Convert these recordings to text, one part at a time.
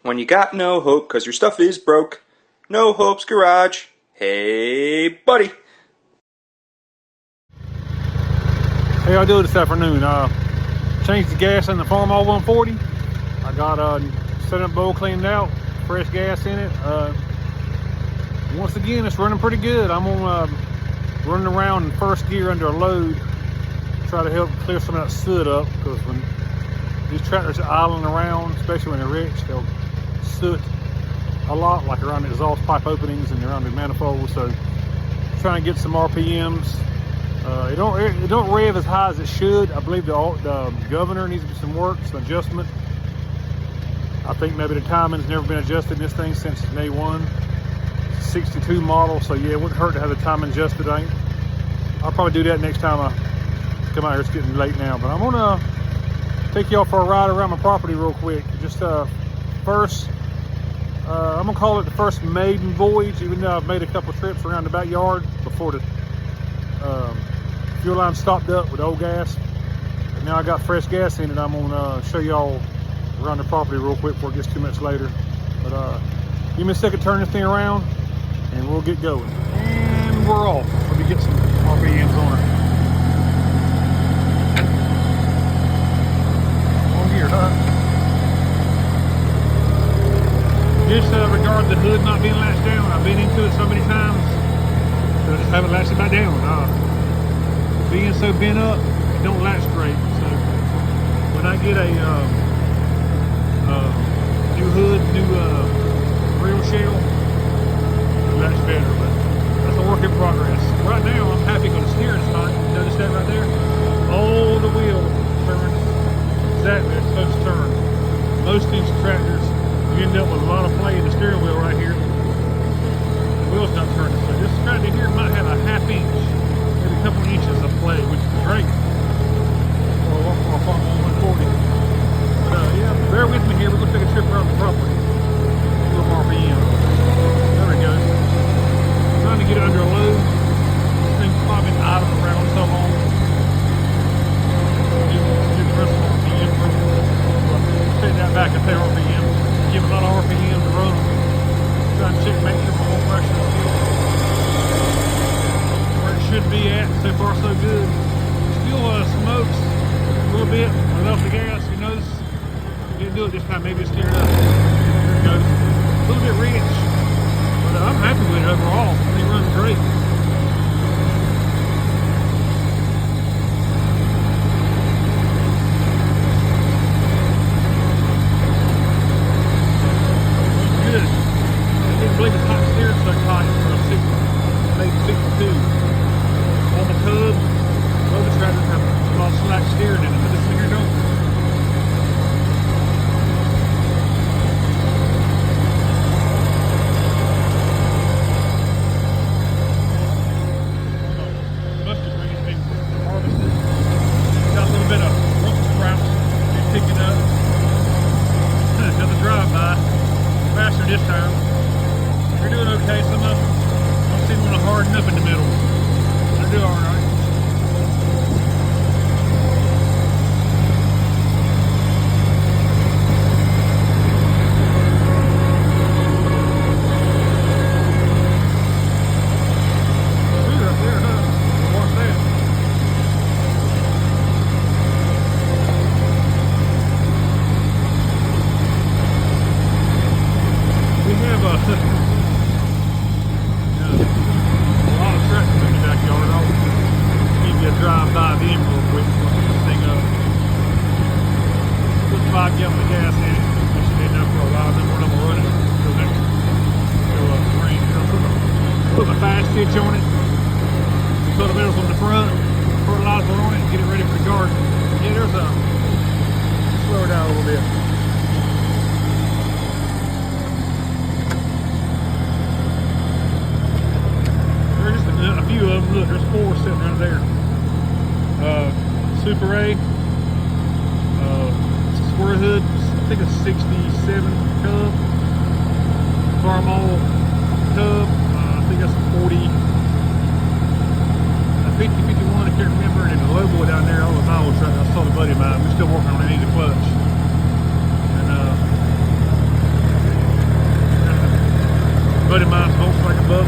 When you got no hope 'cause your stuff is broke. No Hope's Garage. Hey, buddy. How y'all doing this afternoon? Changed the gas in the Farmall 140. I got set up bowl cleaned out, fresh gas in it. Once again, it's running pretty good. I'm on running around in first gear under a load, try to help clear some of that soot up, because when these tractors are idling around, especially when they're rich, they'll soot a lot, like around the exhaust pipe openings and around the manifolds. So trying to get some RPMs. It don't rev as high as it should. I believe the governor needs to do some work, some adjustment. I think maybe the timing's never been adjusted in this thing since May 1. It's a 62 model, so yeah, it wouldn't hurt to have the timing adjusted. I'll probably do that next time I come out here. It's getting late now, but I'm gonna take y'all for a ride around my property real quick. Just first, I'm gonna call it the first maiden voyage, even though I've made a couple trips around the backyard before the fuel line stopped up with old gas. And now I got fresh gas in it. I'm gonna show y'all around the property real quick before it gets too much later. But give me a second to turn this thing around and we'll get going. And we're off. Let me get some RPMs on her. On gear, huh? Disregard the hood not being latched down. I've been into it so many times, so I just haven't latched it back down. Being so bent up, it don't latch straight. So when I get a new hood, new real shell, it latch better. But that's a work in progress. Right now, I'm happy because the steering's hot. Notice that right there? Oh, the wheel turns exactly as it's supposed to turn. Most of these tractors, you end up with a lot of play in the steering wheel right here. The wheel's not turning. So this tractor here might have a half inch, maybe a couple inches of play, which is great for a Farmall 140. But yeah, bear with me here. We're gonna take a trip around the property. A little RPM. There we go. I'm trying to get it under a load. This thing's probably been idling around so long. Get the rest of the RPM. Take that back and say RPM. Give a lot of RPM to run. Trying to check, make sure my oil pressure is good. Where it should be at. So far, so good. Still smokes a little bit. I left the gas. You notice? Didn't do it this time. Maybe it's steered up. There it goes. A little bit rich, but I'm happy with it overall. It runs great. I believe the top steering so tight for a 62. On the tub, other tractors have a lot of slack steering in it, but this thing here don't. Mustard green's been harvested. Got a little bit of rump sprouts been picking up. Another drive-by. Faster this time. They're doing okay. Some of them don't seem to want to harden up in the middle. They're doing alright. Ooh, up there, huh? Watch that. We have a lot of tractors in the backyard. I'll give you a drive-by of them real quick before I pick this thing up. Put 5 gallons of gas in it. That should be enough for a while. Then we're going to run it until next spring. Put my fast stitch on it. Put the metals on the front. Fertilizer on it. Get it ready for the garden. Yeah, there's a slow it down a little bit. A few of them, look, there's 4 sitting right there. Super A, square hood, I think it's 67 Cub, Farmall Cub, I think that's a 40, a 50, 51, I can't remember, and the logo down there on the miles right now. I saw the buddy of mine, we're still working on it, need a clutch. And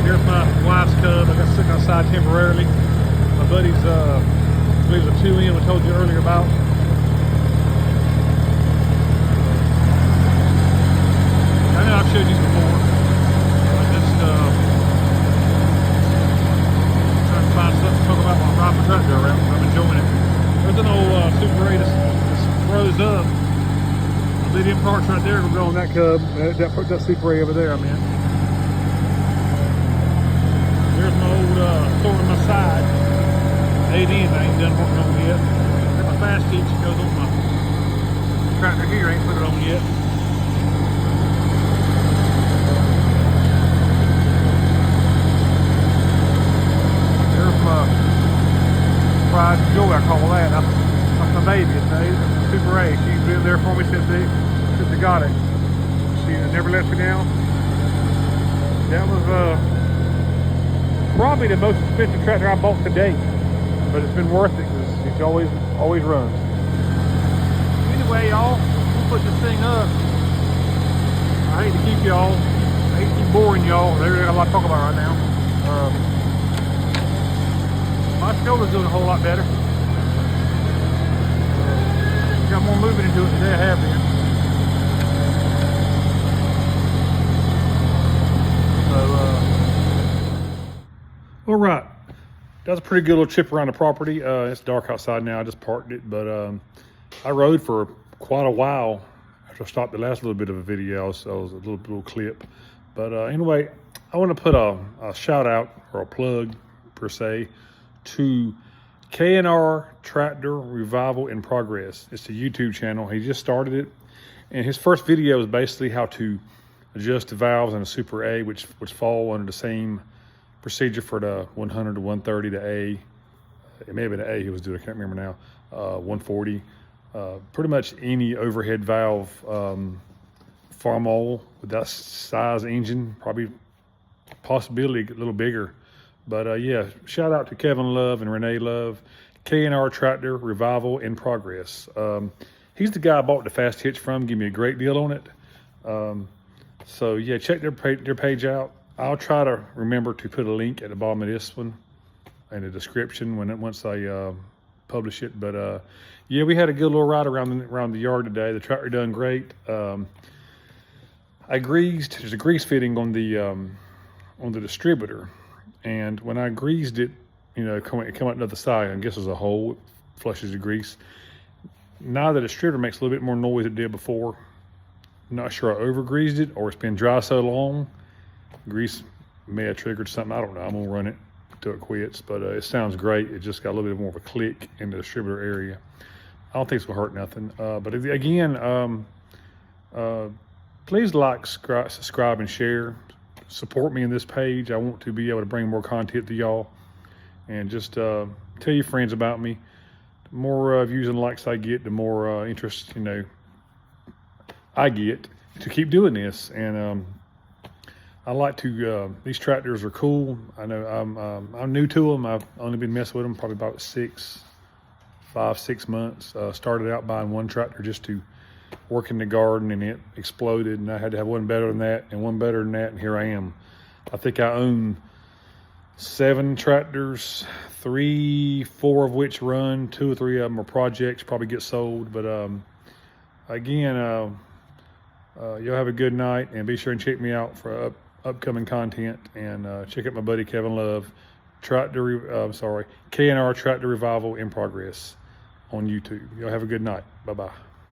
Here's my wife's cub. I got sitting outside temporarily. My buddy's, I believe it's a 2M I told you earlier about. I know I've showed you before. I just trying to find something to talk about while I'm riding my tractor around. I'm enjoying it. There's an old Super 8 that's froze up. The lithium parts right there will go on that cub. That Super 8 over there, I'm in. There's my old sword on my side. Maiden, I ain't done working on yet. Got my fast hitch goes on my tractor here. I ain't put it on yet. There's my pride and joy, I call that. That's my baby. It's Super 8. She's been there for me since I got it. She never lets me down. That was probably the most expensive tractor I bought to date, but it's been worth it because it's always runs. Anyway, y'all, we'll put this thing up. I hate to keep y'all. I hate to keep boring y'all. There's a lot to talk about right now. My shoulder's doing a whole lot better. Got more movement into it today. I have been. All right, that's a pretty good little trip around the property. It's dark outside now. I just parked it, but I rode for quite a while after I stopped the last little bit of a video. So it was a little clip. But anyway, I want to put a shout out or a plug per se to K&R Tractor Revival in Progress. It's a YouTube channel. He just started it, and his first video is basically how to adjust the valves in a Super A, which fall under the same procedure for the 100 to 130 to A. It may have been an A he was doing, I can't remember now. 140. Pretty much any overhead valve Farmall with that size engine, probably possibility a little bigger. But yeah, shout out to Kevin Love and Renee Love. K&R Tractor Revival in Progress. He's the guy I bought the fast hitch from, give me a great deal on it. So yeah, check their page out. I'll try to remember to put a link at the bottom of this one in the description once I publish it. But yeah, we had a good little ride around the yard today. The tractor done great. I greased. There's a grease fitting on the distributor, and when I greased it, you know, it come out the other side. I guess there's a hole, it flushes the grease. Now the distributor makes a little bit more noise than it did before. I'm not sure I over greased it or it's been dry so long. Grease may have triggered something. I don't know. I'm gonna run it till it quits, but it sounds great. It just got a little bit more of a click in the distributor area. I don't think it's gonna hurt nothing. But again, please like, subscribe, and share. Support me in this page. I want to be able to bring more content to y'all, and just tell your friends about me. The more views and likes I get, the more interest I get to keep doing this. And I like to, these tractors are cool. I know I'm new to them. I've only been messing with them probably about 5, 6 months. Started out buying one tractor just to work in the garden, and it exploded, and I had to have one better than that and one better than that, and here I am. I think I own 7 tractors, 3, 4 of which run. 2 or 3 of them are projects, probably get sold. But again, y'all have a good night, and be sure and check me out for upcoming content, and check out my buddy Kevin Love, K&R Tractor Revival in Progress on YouTube. Y'all have a good night. Bye-bye.